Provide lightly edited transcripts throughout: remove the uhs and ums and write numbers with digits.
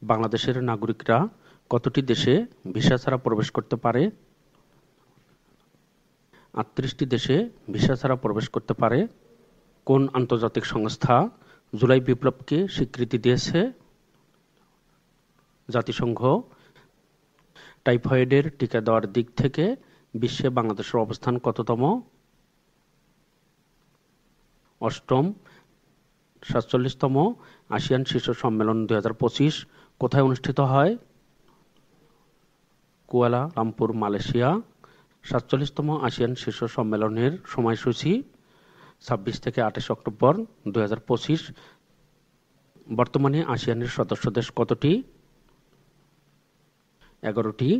বাংলাদেশের নাগরিকরা কতটি দেশে ভিসা ছাড়া প্রবেশ করতে পারে? ৩৮টি দেশে ভিসা ছাড়া প্রবেশ করতে পারে। কোন আন্তর্জাতিক সংস্থা জুলাই বিপ্লবকে স্বীকৃতি দিয়েছে? জাতিসংঘ। টাইফয়েডের টিকা দেওয়ার দিক থেকে বিশ্বে বাংলাদেশের অবস্থান কততম? ৮ম। ৪৭তম আসিয়ান শীর্ষ সম্মেলন ২০২৫ কোথায় অনুষ্ঠিত হয়? Kuala Lumpur, Malaysia. ৪৭তম আসিয়ান শীর্ষ সম্মেলনের সময়সূচি ২৬ থেকে ২৮ অক্টোবর ২০২৫। বর্তমানে আসিয়ানের সদস্য দেশ কতটি? ১১টি।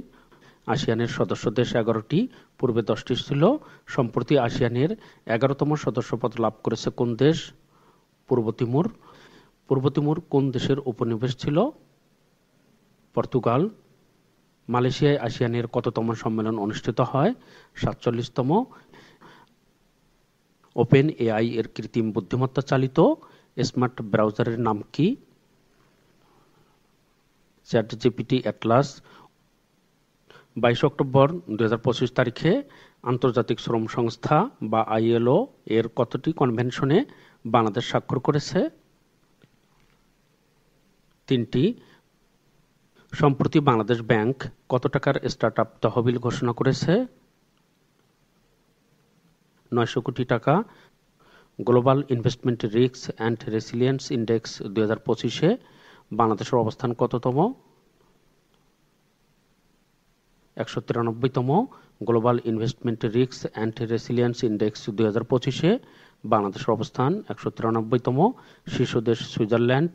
আসিয়ানের সদস্য দেশ ১১টি, পূর্বে ১০টি ছিল। সম্প্রতি আসিয়ানের ১১তম সদস্যপদ লাভ করেছে কোন দেশ? পূর্ব তিমুর। পূর্ব তিমুর কোন দেশের উপনিবেশ ছিল? পর্তুগাল। মালয়েশিয়ায় আসিয়ানের কততম সম্মেলন অনুষ্ঠিত হয়? ৪৭তম। ওপেন এআই এর কৃত্রিম বুদ্ধিমত্তা চালিত স্মার্ট ব্রাউজারের নাম কি? ChatGPT Atlas. ২২ অক্টোবর ২০২৫ তারিখে আন্তর্জাতিক শ্রম সংস্থা বা আইএলও এর কতটি কনভেনশনে বাংলাদেশ স্বাক্ষর করেছে? ৩টি। সম্প্রতি বাংলাদেশ ব্যাংক কত টাকার স্টার্টআপ তহবিল ঘোষণা করেছে? ৯০০ কোটি টাকা। Global investment risk and resilience index ২০২৫-এ বাংলাদেশের অবস্থান কততম? ১৯৩তম। Global investment risk and resilience index ২০২৫-এ বাংলাদেশের অবস্থান ১৯৩তম। শীর্ষ দেশ সুইজারল্যান্ড।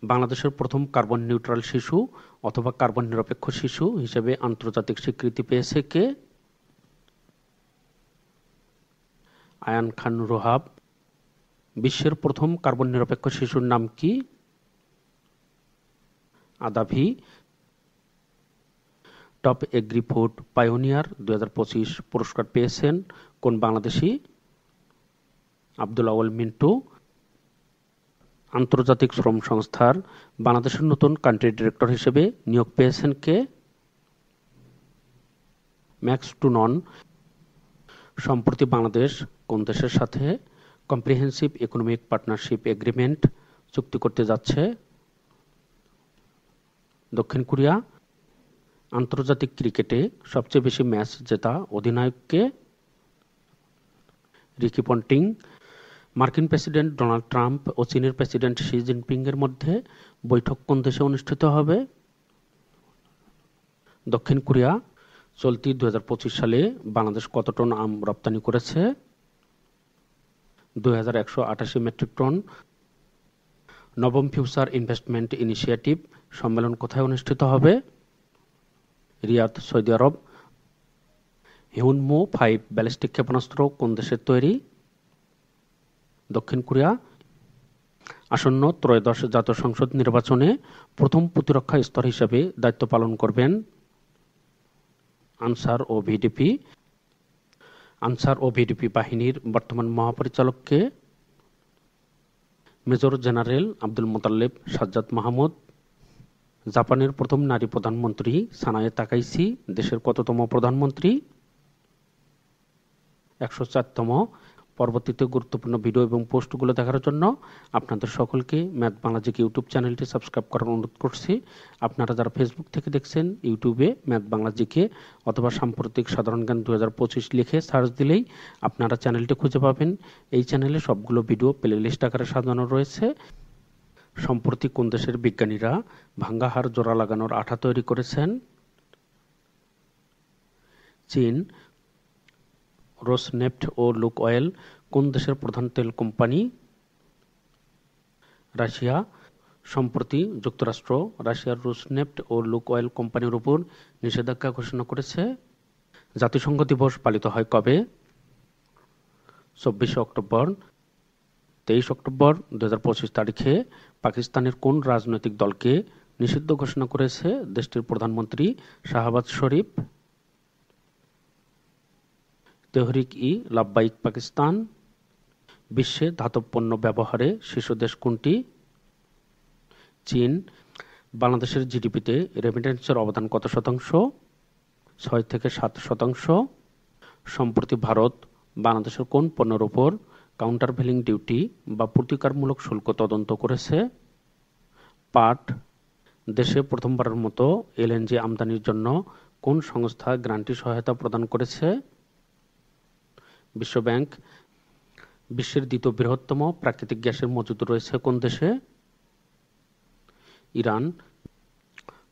বাংলাদেশের প্রথম কার্বন নিউট্রাল শিশু অথবা কার্বন নিরপেক্ষ শিশু হিসেবে আন্তর্জাতিক স্বীকৃতি পেয়েছে কে? আয়ান খান রোহাব। বিশ্বের প্রথম কার্বন নিরপেক্ষ শিশুর নাম কি? আদাভি। টপ এগ্রি ফুড পাইওনিয়ার ২০২৫ পুরস্কার পেয়েছেন কোন বাংলাদেশি? আব্দুল আউয়াল মিন্টু। আন্তর্জাতিক শ্রম সংস্থার বাংলাদেশের নতুন কান্ট্রি ডিরেক্টর হিসেবে নিয়োগ পেয়েছেন কে? ম্যাক্স টুনন। সম্প্রতি বাংলাদেশ কোন দেশের সাথে কম্প্রিহেন্সিভ ইকোনমিক পার্টনারশিপ এগ্রিমেন্ট চুক্তি করতে যাচ্ছে? দক্ষিণ কোরিয়া। আন্তর্জাতিক ক্রিকেটে সবচেয়ে বেশি ম্যাচ জেতা অধিনায়ক কে? Ricky Ponting. মার্কিন প্রেসিডেন্ট ডোনাল্ড ট্রাম্প ও চীনের প্রেসিডেন্ট শি জিনপিং এর মধ্যে বৈঠক কোন দেশে অনুষ্ঠিত হবে? দক্ষিণ কোরিয়া। চলতি ২০২৫ সালে বাংলাদেশ কত টন আম রপ্তানি করেছে? ২১৮৮ মেট্রিক টন। নবম ফিউচার ইনভেস্টমেন্ট ইনিশিয়েটিভ সম্মেলন কোথায় অনুষ্ঠিত হবে? রিয়াদ, সৌদি আরব। হিউনমো ৫ ব্যালিস্টিক ক্ষেপণাস্ত্র কোন দেশের তৈরি? দক্ষিণ কোরিয়া। আসন্ন ত্রয়োদশ জাতীয় সংসদ নির্বাচনে প্রথম প্রতিরক্ষা স্তর হিসেবে দায়িত্ব পালন করবেন আনসার ও ভিডিপি। আনসার ও ভিডিপি বাহিনীর বর্তমান মহাপরিচালক কে? Major general Abdul Motaleb Sajjad Mahmud. জাপানের প্রথম নারী প্রধানমন্ত্রী সানায়ে তাকাইচি দেশের কততম প্রধানমন্ত্রী? ১০৪তম। পরবর্তীতে গুরুত্বপূর্ণ ভিডিও এবং পোস্টগুলো দেখার জন্য আপনাদের সকলকে ম্যাথ বাংলা জিকে ইউটিউব চ্যানেলটি সাবস্ক্রাইব করার অনুরোধ করছি। আপনারা যারা ফেসবুক থেকে দেখছেন, ইউটিউবে ম্যাথ বাংলা জিকে অথবা সাম্প্রতিক সাধারণ জ্ঞান ২০২৫ লিখে সার্চ দিলেই আপনারা চ্যানেলটি খুঁজে পাবেন। এই চ্যানেলে সবগুলো ভিডিও প্লেলিস্ট আকারে সাজানো রয়েছে। সম্প্রতি কোন দেশের বিজ্ঞানীরা ভাঙ্গা হাড় জোড়া লাগানোর আঠা তৈরি করেছেন? চীন। রোসনেফট ও লুক অয়েল কোন দেশের প্রধান তেল কোম্পানি? রাশিয়া। সম্প্রতি যুক্তরাষ্ট্র রাশিয়ার রোসনেফট ও লুক অয়েল কোম্পানির উপর নিষেধাজ্ঞা ঘোষণা করেছে। জাতিসংঘ দিবস পালিত হয় কবে? ২৪ অক্টোবর। ২৩ অক্টোবর ২০২৫ তারিখে পাকিস্তানের কোন রাজনৈতিক দলকে নিষিদ্ধ ঘোষণা করেছে দেশটির প্রধানমন্ত্রী শাহবাজ শরীফ? তেহরিক ই লাব্বাইক পাকিস্তান। বিশ্বে ধাতব পণ্য ব্যবহারে শীর্ষ দেশ কোনটি? চীন। বাংলাদেশের জিডিপিতে রেমিটেন্সের অবদান কত শতাংশ? 6 থেকে 7%। সম্প্রতি ভারত বাংলাদেশের কোন পণ্যের উপর কাউন্টারভেলিং ডিউটি বা প্রতিকারমূলক শুল্ক তদন্ত করেছে? পাট। দেশে প্রথমবারের মতো এলএনজি আমদানির জন্য কোন সংস্থা গ্রান্টি সহায়তা প্রদান করেছে? বিশ্বব্যাংক। বিশ্বের দ্বিতীয় বৃহত্তম প্রাকৃতিক গ্যাসের মজুদ রয়েছে কোন দেশে? ইরান।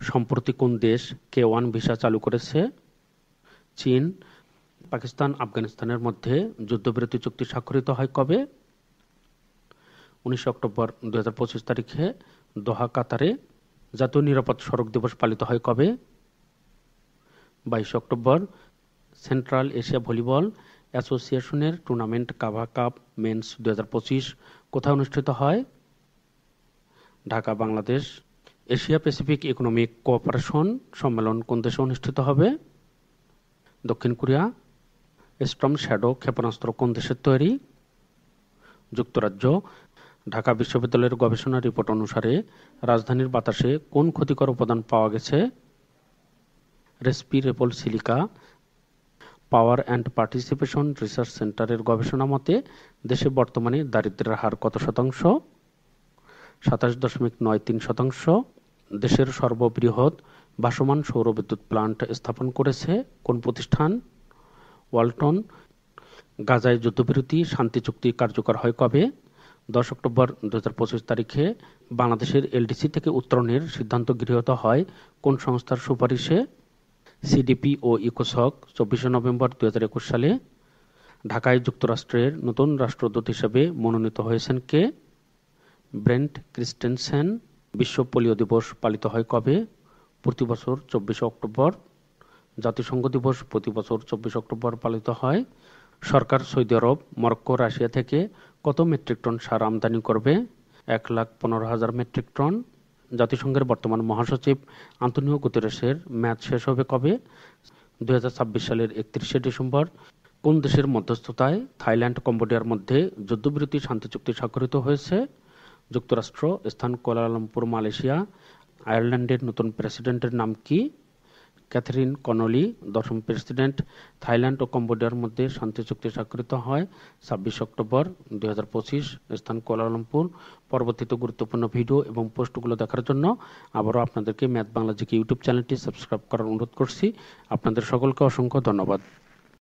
সম্প্রতি কোন দেশ K1 ভিসা চালু করেছে? চীন। পাকিস্তান আফগানিস্তানের মধ্যে যুদ্ধবিরতি চুক্তি স্বাক্ষরিত হয় কবে? 19 অক্টোবর 2025 তারিখে দোহা, কাতারে। জাতীয় নিরাপদ সড়ক দিবস পালিত হয় কবে? 22 অক্টোবর। সেন্ট্রাল এশিয়া ভলিবল অ্যাসোসিয়েশনের টুর্নামেন্ট কাভা কাপ মেন্স 2025 কোথায় অনুষ্ঠিত হয়? Dhaka, Bangladesh. Asia Pacific economic cooperation সম্মেলন কোন দেশে অনুষ্ঠিত হবে? দক্ষিণ কোরিয়া। স্টর্ম শ্যাডো ক্ষেপণাস্ত্র কোন দেশের তৈরি? যুক্তরাজ্য। ঢাকা বিশ্ববিদ্যালয়ের গবেষণা রিপোর্ট অনুসারে রাজধানীর বাতাসে কোন ক্ষতিকর উপাদান পাওয়া গেছে? Respirable silica. Power and participation research সেন্টারের গবেষণা মতে দেশে বর্তমানে দারিদ্র্যের হার কত শতাংশ? 27.93%। দেশের সর্ববৃহৎ ভাসমান সৌর বিদ্যুৎ প্লান্ট স্থাপন করেছে কোন প্রতিষ্ঠান? ওয়ালটন। গাজায় যুদ্ধবিরতি শান্তি চুক্তি কার্যকর হয় কবে? 10 অক্টোবর 2025 তারিখে বাংলাদেশের এলডিসি থেকে উত্তরণের সিদ্ধান্ত গৃহীত হয় কোন সংস্থার সুপারিশে? সিডিপি ও ইকোসক। 24 নভেম্বর 2021 সালে ঢাকায় যুক্তরাষ্ট্রের নতুন রাষ্ট্রদূত হিসেবে মনোনীত হয়েছেন কে? ব্রেন্ট ক্রিস্টেনসেন। বিশ্ব পোলিও দিবস পালিত হয় কবে? প্রতি বছর 24 অক্টোবর। জাতিসংঘ দিবস প্রতি বছর 24 অক্টোবর পালিত হয়। সরকার সৌদি আরব, মরক্কো, রাশিয়া থেকে কত মেট্রিক টন সার আমদানি করবে? 1,15,000 মেট্রিক টন। জাতিসংঘের বর্তমান মহাসচিব আন্তোনিও গুতেরেসের মেয়াদ শেষ হবে কবে? 2026 সালের 31শে ডিসেম্বর। কোন দেশের মধ্যস্থতায় থাইল্যান্ড কম্বোডিয়ার মধ্যে যুদ্ধবিরতি শান্তি চুক্তি স্বাক্ষরিত হয়েছে? যুক্তরাষ্ট্র। স্থান কুয়ালালামপুর, মালয়েশিয়া। আয়ারল্যান্ডের নতুন প্রেসিডেন্টের নাম কি? Catherine Connolly. 10ম প্রেসিডেন্ট। থাইল্যান্ড ও কম্বোডিয়ার মধ্যে শান্তি চুক্তি স্বাক্ষরিত হয় 26 অক্টোবর 2025। স্থান কুয়ালালামপুর। পরবর্তীতে গুরুত্বপূর্ণ ভিডিও এবং পোস্টগুলো দেখার জন্য আবারও আপনাদেরকে ম্যাথ বাংলা জিকে ইউটিউব চ্যানেলটি সাবস্ক্রাইব করার অনুরোধ করছি। আপনাদের সকলকে অসংখ্য ধন্যবাদ।